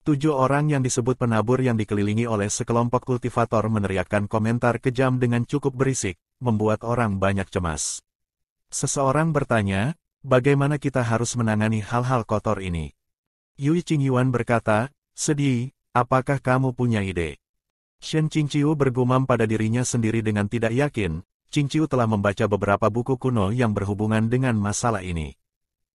7 orang yang disebut penabur yang dikelilingi oleh sekelompok kultivator meneriakkan komentar kejam dengan cukup berisik, membuat orang banyak cemas. Seseorang bertanya, bagaimana kita harus menangani hal-hal kotor ini? Yui Qingyuan berkata, sedih, apakah kamu punya ide? Shen Qingqiu bergumam pada dirinya sendiri dengan tidak yakin, Qingqiu telah membaca beberapa buku kuno yang berhubungan dengan masalah ini.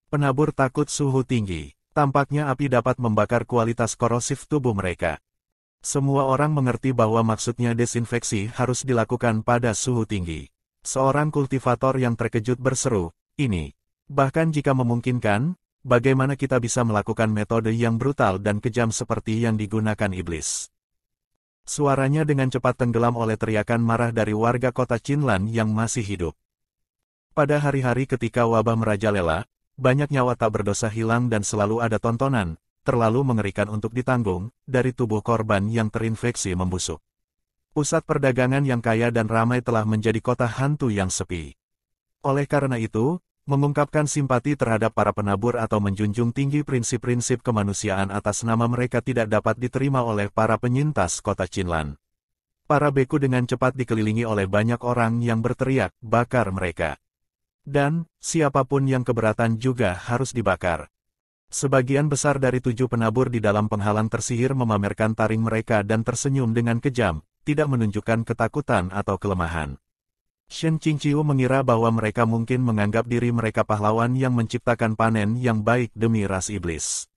Penabur takut suhu tinggi. Tampaknya api dapat membakar kualitas korosif tubuh mereka. Semua orang mengerti bahwa maksudnya desinfeksi harus dilakukan pada suhu tinggi. Seorang kultivator yang terkejut berseru, ini. Bahkan jika memungkinkan, bagaimana kita bisa melakukan metode yang brutal dan kejam seperti yang digunakan iblis? Suaranya dengan cepat tenggelam oleh teriakan marah dari warga kota Qinlan yang masih hidup. Pada hari-hari ketika wabah merajalela, banyak nyawa tak berdosa hilang dan selalu ada tontonan, terlalu mengerikan untuk ditanggung, dari tubuh korban yang terinfeksi membusuk. Pusat perdagangan yang kaya dan ramai telah menjadi kota hantu yang sepi. Oleh karena itu, mengungkapkan simpati terhadap para penabur atau menjunjung tinggi prinsip-prinsip kemanusiaan atas nama mereka tidak dapat diterima oleh para penyintas kota Qinlan. Para beku dengan cepat dikelilingi oleh banyak orang yang berteriak, bakar mereka. Dan, siapapun yang keberatan juga harus dibakar. Sebagian besar dari 7 penabur di dalam penghalang tersihir memamerkan taring mereka dan tersenyum dengan kejam, tidak menunjukkan ketakutan atau kelemahan. Shen Qingqiu mengira bahwa mereka mungkin menganggap diri mereka pahlawan yang menciptakan panen yang baik demi ras iblis.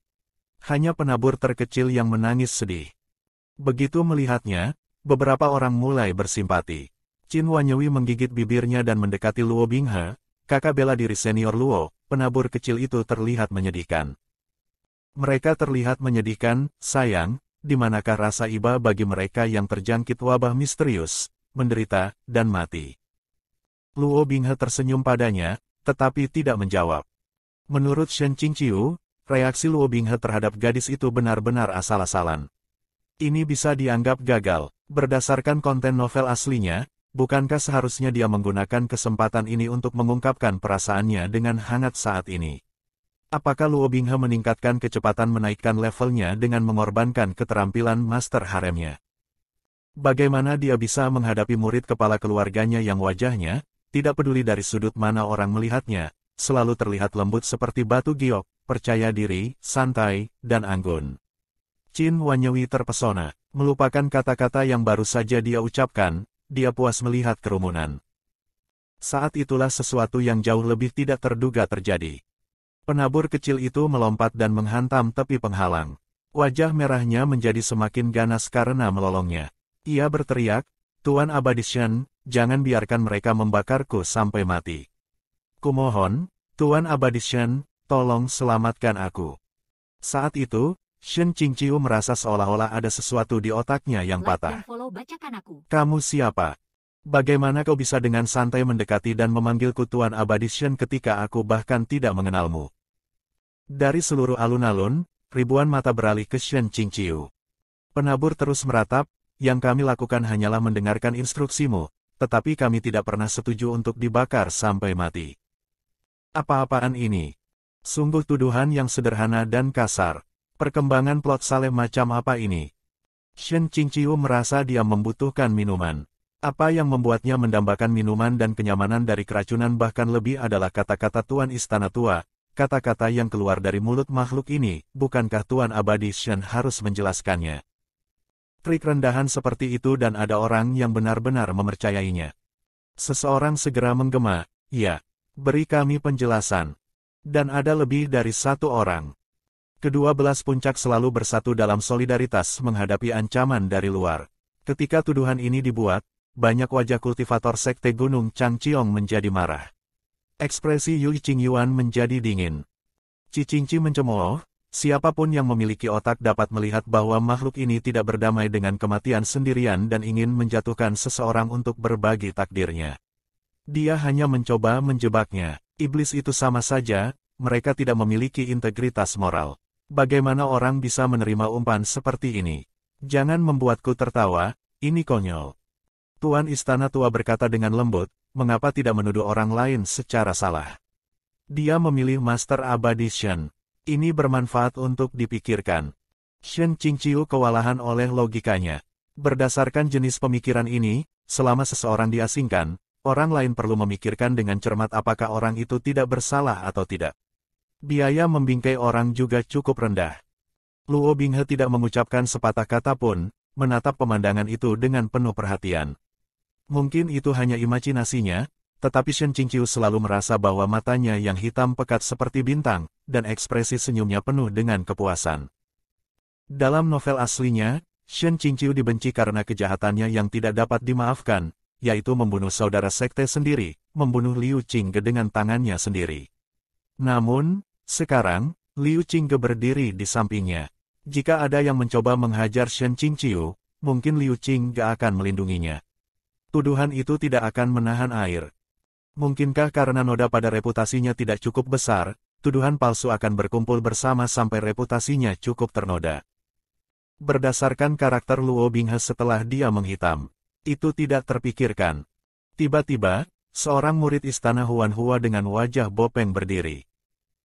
Hanya penabur terkecil yang menangis sedih. Begitu melihatnya, beberapa orang mulai bersimpati. Qin Wanyewi menggigit bibirnya dan mendekati Luo Binghe. Kakak bela diri senior Luo, penabur kecil itu terlihat menyedihkan. Mereka terlihat menyedihkan, sayang, di manakah rasa iba bagi mereka yang terjangkit wabah misterius, menderita, dan mati. Luo Binghe tersenyum padanya, tetapi tidak menjawab. Menurut Shen Qingqiu, reaksi Luo Binghe terhadap gadis itu benar-benar asal-asalan. Ini bisa dianggap gagal, berdasarkan konten novel aslinya. Bukankah seharusnya dia menggunakan kesempatan ini untuk mengungkapkan perasaannya dengan hangat saat ini? Apakah Luo Binghe meningkatkan kecepatan menaikkan levelnya dengan mengorbankan keterampilan master haremnya? Bagaimana dia bisa menghadapi murid kepala keluarganya yang wajahnya, tidak peduli dari sudut mana orang melihatnya, selalu terlihat lembut seperti batu giok, percaya diri, santai, dan anggun? Qin Wanyewi terpesona, melupakan kata-kata yang baru saja dia ucapkan. Dia puas melihat kerumunan. Saat itulah sesuatu yang jauh lebih tidak terduga terjadi. Penabur kecil itu melompat dan menghantam tepi penghalang. Wajah merahnya menjadi semakin ganas karena melolongnya. Ia berteriak, Tuan Abadishan, jangan biarkan mereka membakarku sampai mati. Kumohon, Tuan Abadishan, tolong selamatkan aku. Saat itu, Shen Qingqiu merasa seolah-olah ada sesuatu di otaknya yang patah. Kamu siapa? Bagaimana kau bisa dengan santai mendekati dan memanggilku Tuan Abadishan ketika aku bahkan tidak mengenalmu? Dari seluruh alun-alun, ribuan mata beralih ke Shen Qingqiu. Penabur terus meratap, yang kami lakukan hanyalah mendengarkan instruksimu, tetapi kami tidak pernah setuju untuk dibakar sampai mati. Apa-apaan ini? Sungguh tuduhan yang sederhana dan kasar. Perkembangan plot Saleh macam apa ini? Shen Qingqiu merasa dia membutuhkan minuman. Apa yang membuatnya mendambakan minuman dan kenyamanan dari keracunan bahkan lebih adalah kata-kata Tuan Istana Tua, kata-kata yang keluar dari mulut makhluk ini, bukankah Tuan Abadi Shen harus menjelaskannya? Trik rendahan seperti itu dan ada orang yang benar-benar mempercayainya. Seseorang segera menggema, ya, beri kami penjelasan. Dan ada lebih dari satu orang. Kedua belas puncak selalu bersatu dalam solidaritas menghadapi ancaman dari luar. Ketika tuduhan ini dibuat, banyak wajah kultivator sekte Gunung Changqiong menjadi marah. Ekspresi Yui Qingyuan menjadi dingin. Cicingci mencemooh, siapapun yang memiliki otak dapat melihat bahwa makhluk ini tidak berdamai dengan kematian sendirian dan ingin menjatuhkan seseorang untuk berbagi takdirnya. Dia hanya mencoba menjebaknya. Iblis itu sama saja, mereka tidak memiliki integritas moral. Bagaimana orang bisa menerima umpan seperti ini? Jangan membuatku tertawa, ini konyol. Tuan Istana Tua berkata dengan lembut, mengapa tidak menuduh orang lain secara salah? Dia memilih Master Abadi Shen. Ini bermanfaat untuk dipikirkan. Shen Qingqiu kewalahan oleh logikanya. Berdasarkan jenis pemikiran ini, selama seseorang diasingkan, orang lain perlu memikirkan dengan cermat apakah orang itu tidak bersalah atau tidak. Biaya membingkai orang juga cukup rendah. Luo Binghe tidak mengucapkan sepatah kata pun, menatap pemandangan itu dengan penuh perhatian. Mungkin itu hanya imajinasinya, tetapi Shen Qingqiu selalu merasa bahwa matanya yang hitam pekat seperti bintang, dan ekspresi senyumnya penuh dengan kepuasan. Dalam novel aslinya, Shen Qingqiu dibenci karena kejahatannya yang tidak dapat dimaafkan, yaitu membunuh saudara sekte sendiri, membunuh Liu Qingge dengan tangannya sendiri. Namun, sekarang, Liu Qingge berdiri di sampingnya. Jika ada yang mencoba menghajar Shen Qingqiu, mungkin Liu Qingge akan melindunginya. Tuduhan itu tidak akan menahan air. Mungkinkah karena noda pada reputasinya tidak cukup besar, tuduhan palsu akan berkumpul bersama sampai reputasinya cukup ternoda? Berdasarkan karakter Luo Binghe setelah dia menghitam, itu tidak terpikirkan. Tiba-tiba, seorang murid istana Huanhua dengan wajah bopeng berdiri.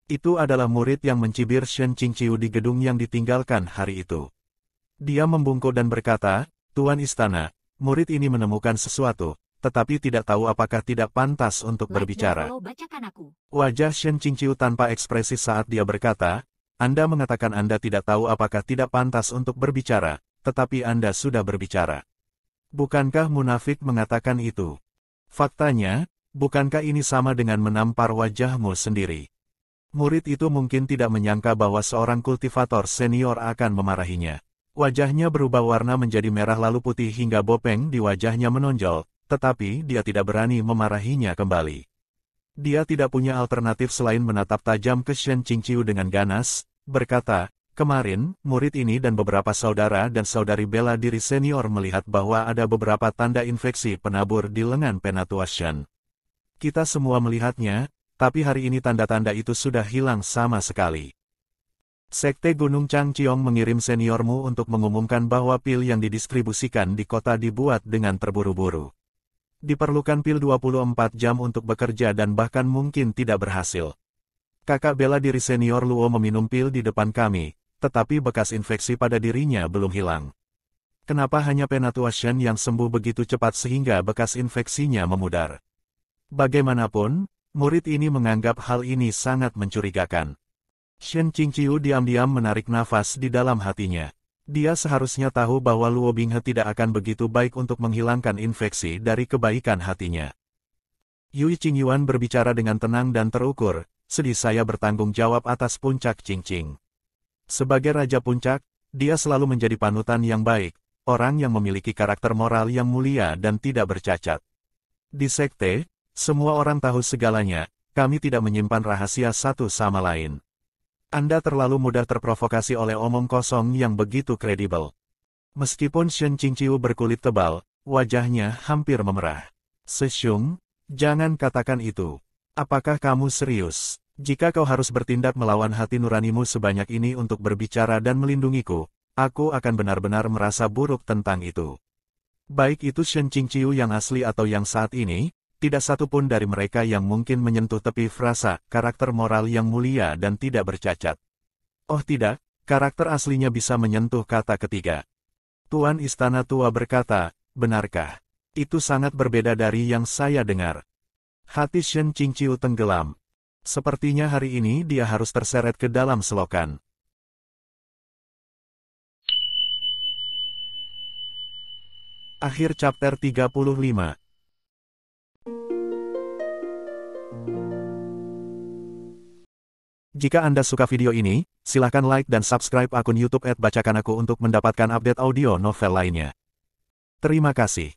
Itu adalah murid yang mencibir Shen Qingqiu di gedung yang ditinggalkan hari itu. Dia membungkuk dan berkata, "Tuan istana, murid ini menemukan sesuatu, tetapi tidak tahu apakah tidak pantas untuk berbicara." Wajah Shen Qingqiu tanpa ekspresi saat dia berkata, "Anda mengatakan Anda tidak tahu apakah tidak pantas untuk berbicara, tetapi Anda sudah berbicara. Bukankah munafik mengatakan itu? Faktanya, bukankah ini sama dengan menampar wajahmu sendiri?" Murid itu mungkin tidak menyangka bahwa seorang kultivator senior akan memarahinya. Wajahnya berubah warna menjadi merah lalu putih hingga bopeng di wajahnya menonjol, tetapi dia tidak berani memarahinya kembali. Dia tidak punya alternatif selain menatap tajam ke Shen Qingqiu dengan ganas, berkata, "Kemarin, murid ini dan beberapa saudara dan saudari bela diri senior melihat bahwa ada beberapa tanda infeksi penabur di lengan Penatua Shen. Kita semua melihatnya, tapi hari ini tanda-tanda itu sudah hilang sama sekali. Sekte Gunung Changqiong mengirim seniormu untuk mengumumkan bahwa pil yang didistribusikan di kota dibuat dengan terburu-buru. Diperlukan pil 24 jam untuk bekerja dan bahkan mungkin tidak berhasil. Kakak bela diri senior Luo meminum pil di depan kami, tetapi bekas infeksi pada dirinya belum hilang. Kenapa hanya Penatua Shen yang sembuh begitu cepat sehingga bekas infeksinya memudar?" Bagaimanapun, murid ini menganggap hal ini sangat mencurigakan. Shen Qingqiu diam-diam menarik nafas di dalam hatinya. Dia seharusnya tahu bahwa Luo Binghe tidak akan begitu baik untuk menghilangkan infeksi dari kebaikan hatinya. Yui Qingyuan berbicara dengan tenang dan terukur, "Sedih saya bertanggung jawab atas puncak Qingqing. Sebagai Raja Puncak, dia selalu menjadi panutan yang baik, orang yang memiliki karakter moral yang mulia dan tidak bercacat. Di sekte, semua orang tahu segalanya, kami tidak menyimpan rahasia satu sama lain. Anda terlalu mudah terprovokasi oleh omong kosong yang begitu kredibel." Meskipun Shen Qingqiu berkulit tebal, wajahnya hampir memerah. "Sesyung, jangan katakan itu. Apakah kamu serius? Jika kau harus bertindak melawan hati nuranimu sebanyak ini untuk berbicara dan melindungiku, aku akan benar-benar merasa buruk tentang itu." Baik itu Shen Qingqiu yang asli atau yang saat ini, tidak satu pun dari mereka yang mungkin menyentuh tepi frasa, karakter moral yang mulia dan tidak bercacat. Oh tidak, karakter aslinya bisa menyentuh kata ketiga. Tuan Istana Tua berkata, "Benarkah? Itu sangat berbeda dari yang saya dengar." Hati Shen Qingqiu tenggelam. Sepertinya hari ini dia harus terseret ke dalam selokan. Akhir chapter 35. Jika Anda suka video ini, silahkan like dan subscribe akun YouTube @bacakanaku untuk mendapatkan update audio novel lainnya. Terima kasih.